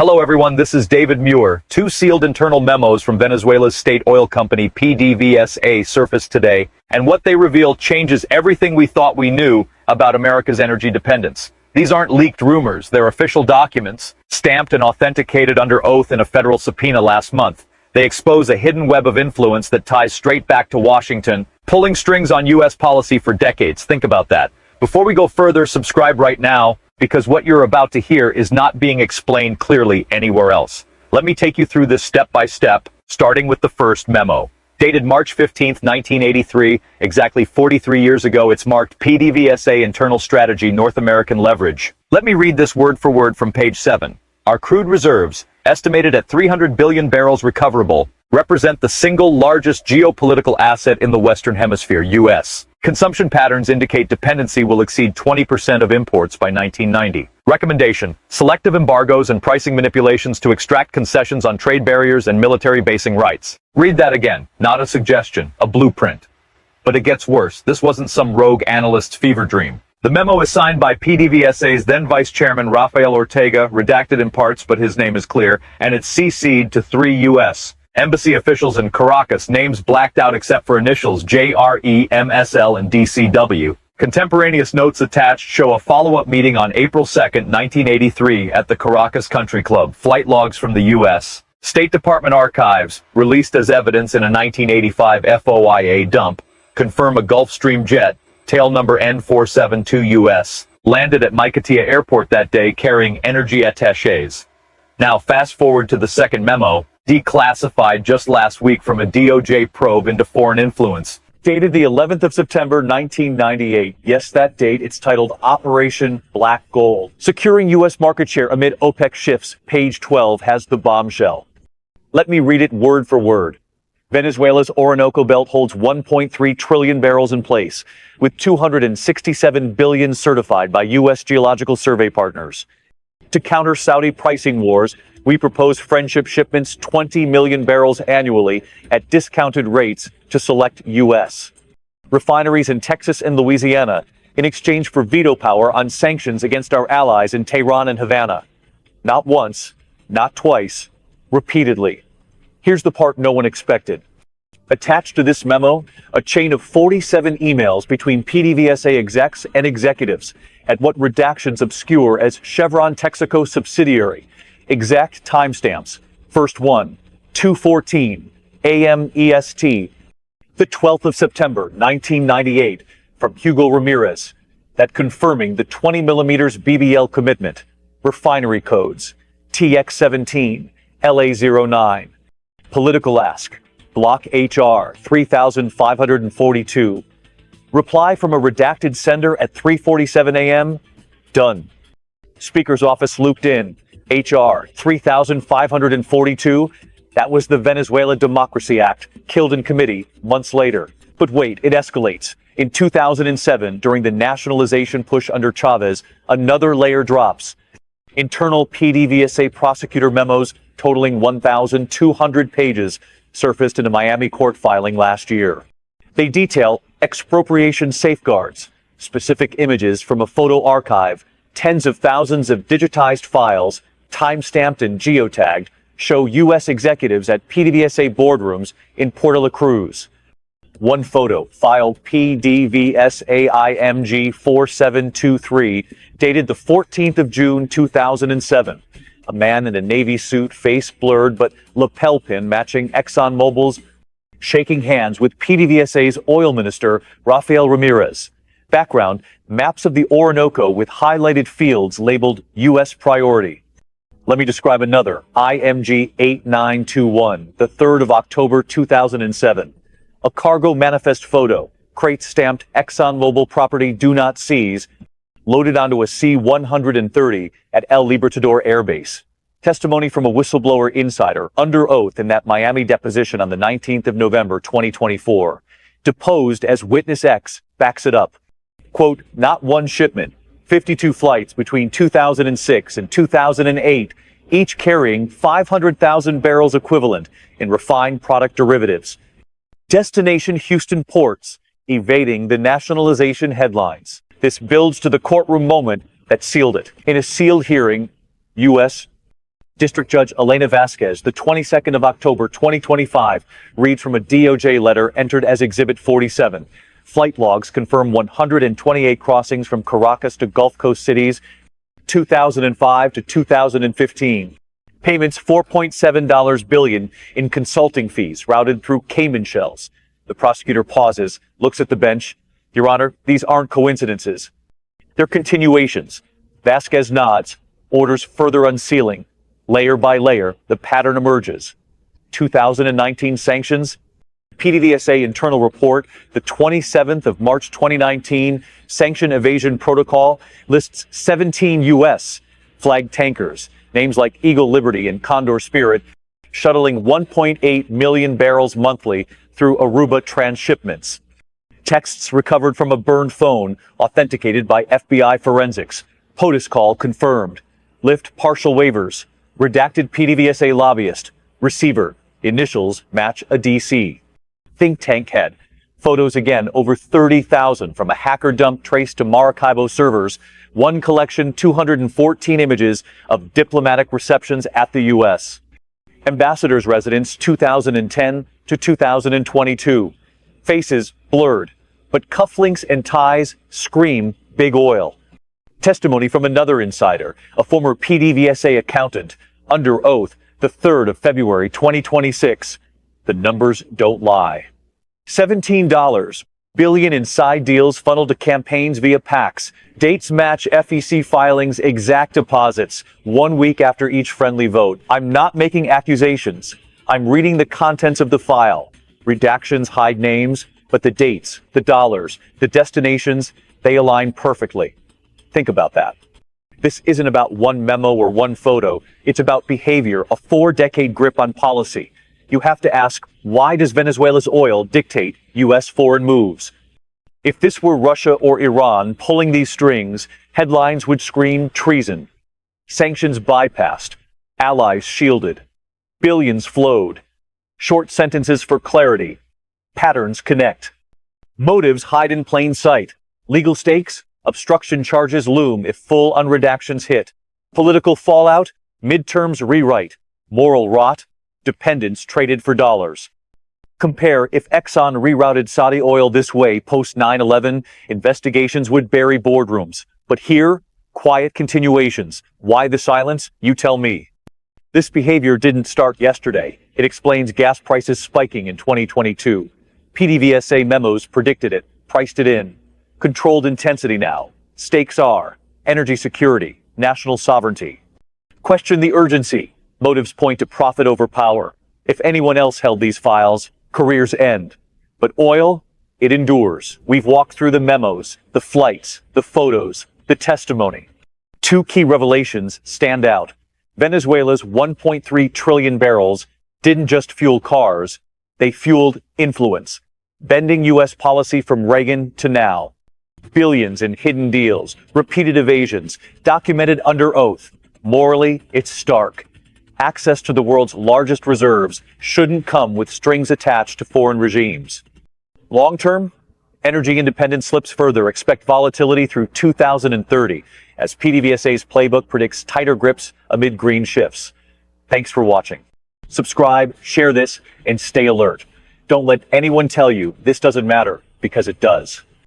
Hello everyone, this is David Muir. Two sealed internal memos from Venezuela's state oil company PDVSA surfaced today, and what they reveal changes everything we thought we knew about America's energy dependence. These aren't leaked rumors, they're official documents, stamped and authenticated under oath in a federal subpoena last month. They expose a hidden web of influence that ties straight back to Washington, pulling strings on U.S. policy for decades. Think about that. Before we go further, subscribe right now, because what you're about to hear is not being explained clearly anywhere else. Let me take you through this step by step, starting with the first memo. Dated March 15, 1983, exactly 43 years ago, it's marked PDVSA Internal Strategy North American Leverage. Let me read this word for word from page 7. Our crude reserves, estimated at 300 billion barrels recoverable, represent the single largest geopolitical asset in the Western Hemisphere, U.S. Consumption patterns indicate dependency will exceed 20% of imports by 1990. Recommendation: selective embargoes and pricing manipulations to extract concessions on trade barriers and military basing rights. Read that again. Not a suggestion, a blueprint. But it gets worse. This wasn't some rogue analyst's fever dream. The memo is signed by PDVSA's then Vice Chairman Rafael Ortega, redacted in parts but his name is clear, and it's CC'd to 3 U.S. embassy officials in Caracas, names blacked out except for initials JRE, MSL, and DCW. Contemporaneous notes attached show a follow-up meeting on April 2, 1983 at the Caracas Country Club. Flight logs from the U.S. State Department archives, released as evidence in a 1985 FOIA dump, confirm a Gulfstream jet, tail number N472US, landed at Maiquetía Airport that day carrying energy attaches. Now fast forward to the second memo, declassified just last week from a DOJ probe into foreign influence. Dated the 11th of September, 1998. Yes, that date. It's titled Operation Black Gold. Securing U.S. market share amid OPEC shifts. Page 12 has the bombshell. Let me read it word for word. Venezuela's Orinoco Belt holds 1.3 trillion barrels in place, with 267 billion certified by U.S. Geological Survey partners. To counter Saudi pricing wars, we propose friendship shipments 20 million barrels annually at discounted rates to select U.S. refineries in Texas and Louisiana in exchange for veto power on sanctions against our allies in Tehran and Havana. Not once, not twice, repeatedly. Here's the part no one expected. Attached to this memo, a chain of 47 emails between PDVSA execs and executives at what redactions obscure as Chevron Texaco subsidiary. Exact timestamps. First one, 2:14 a.m. EST, the 12th of September, 1998, from Hugo Ramirez, that confirming the 20 millimeters BBL commitment. Refinery codes, TX17, LA09. Political ask, Block HR 3542. Reply from a redacted sender at 3:47 a.m. Done. Speaker's office looped in. HR 3542. That was the Venezuela Democracy Act, killed in committee months later. But wait, it escalates. In 2007, during the nationalization push under Chávez, another layer drops. Internal PDVSA prosecutor memos totaling 1,200 pages surfaced in a Miami court filing last year. They detail expropriation safeguards, specific images from a photo archive, tens of thousands of digitized files, time-stamped and geotagged, show U.S. executives at PDVSA boardrooms in Puerto La Cruz. One photo, filed PDVSA-IMG 4723, dated the 14th of June 2007. A man in a navy suit, face blurred but lapel pin matching ExxonMobil's, shaking hands with PDVSA's oil minister, Rafael Ramirez. Background, maps of the Orinoco with highlighted fields labeled U.S. priority. Let me describe another, IMG 8921, the 3rd of October 2007. A cargo manifest photo, crate stamped ExxonMobil property do not seize, loaded onto a C-130 at El Libertador Air Base. Testimony from a whistleblower insider, under oath in that Miami deposition on the 19th of November 2024. Deposed as Witness X backs it up. Quote, not one shipment, 52 flights between 2006 and 2008, each carrying 500,000 barrels equivalent in refined product derivatives. Destination Houston ports, evading the nationalization headlines. This builds to the courtroom moment that sealed it. In a sealed hearing, U.S. District Judge Elena Vasquez, the 22nd of October, 2025, reads from a DOJ letter entered as Exhibit 47. Flight logs confirm 128 crossings from Caracas to Gulf Coast cities, 2005 to 2015. Payments $4.7 billion in consulting fees routed through Cayman shells. The prosecutor pauses, looks at the bench. Your Honor, these aren't coincidences. They're continuations. Vasquez nods, orders further unsealing. Layer by layer, the pattern emerges. 2019 sanctions. PDVSA internal report, the 27th of March 2019, sanction evasion protocol lists 17 U.S. flagged tankers, names like Eagle Liberty and Condor Spirit, shuttling 1.8 million barrels monthly through Aruba transshipments. Texts recovered from a burned phone, authenticated by FBI forensics. POTUS call confirmed. Lift partial waivers. Redacted PDVSA lobbyist. Receiver. Initials match a DC. Think tank head. Photos again, over 30,000 from a hacker dump traced to Maracaibo servers. One collection, 214 images of diplomatic receptions at the U.S. Ambassador's residence, 2010 to 2022. Faces blurred, but cufflinks and ties scream big oil. Testimony from another insider, a former PDVSA accountant, under oath, the 3rd of February 2026. The numbers don't lie. $17 billion in side deals funneled to campaigns via PACs. Dates match FEC filings, exact deposits, 1 week after each friendly vote. I'm not making accusations. I'm reading the contents of the file. Redactions hide names, but the dates, the dollars, the destinations, they align perfectly. Think about that. This isn't about one memo or one photo. It's about behavior, a 4-decade grip on policy. You have to ask, why does Venezuela's oil dictate U.S. foreign moves? If this were Russia or Iran pulling these strings, headlines would scream treason. Sanctions bypassed. Allies shielded. Billions flowed. Short sentences for clarity. Patterns connect. Motives hide in plain sight. Legal stakes? Obstruction charges loom if full unredactions hit. Political fallout? Midterms rewrite. Moral rot? Dependents traded for dollars. Compare if Exxon rerouted Saudi oil this way post 9/11, investigations would bury boardrooms. But here, quiet continuations. Why the silence? You tell me. This behavior didn't start yesterday. It explains gas prices spiking in 2022. PDVSA memos predicted it, priced it in. Controlled intensity now. Stakes are energy security, national sovereignty. Question the urgency. Motives point to profit over power. If anyone else held these files, careers end. But oil, it endures. We've walked through the memos, the flights, the photos, the testimony. 2 key revelations stand out. Venezuela's 1.3 trillion barrels didn't just fuel cars, they fueled influence, bending U.S. policy from Reagan to now. Billions in hidden deals, repeated evasions, documented under oath. Morally, it's stark. Access to the world's largest reserves shouldn't come with strings attached to foreign regimes. Long-term, energy independence slips further. Expect volatility through 2030, as PDVSA's playbook predicts tighter grips amid green shifts. Thanks for watching. Subscribe, share this, and stay alert. Don't let anyone tell you this doesn't matter, because it does.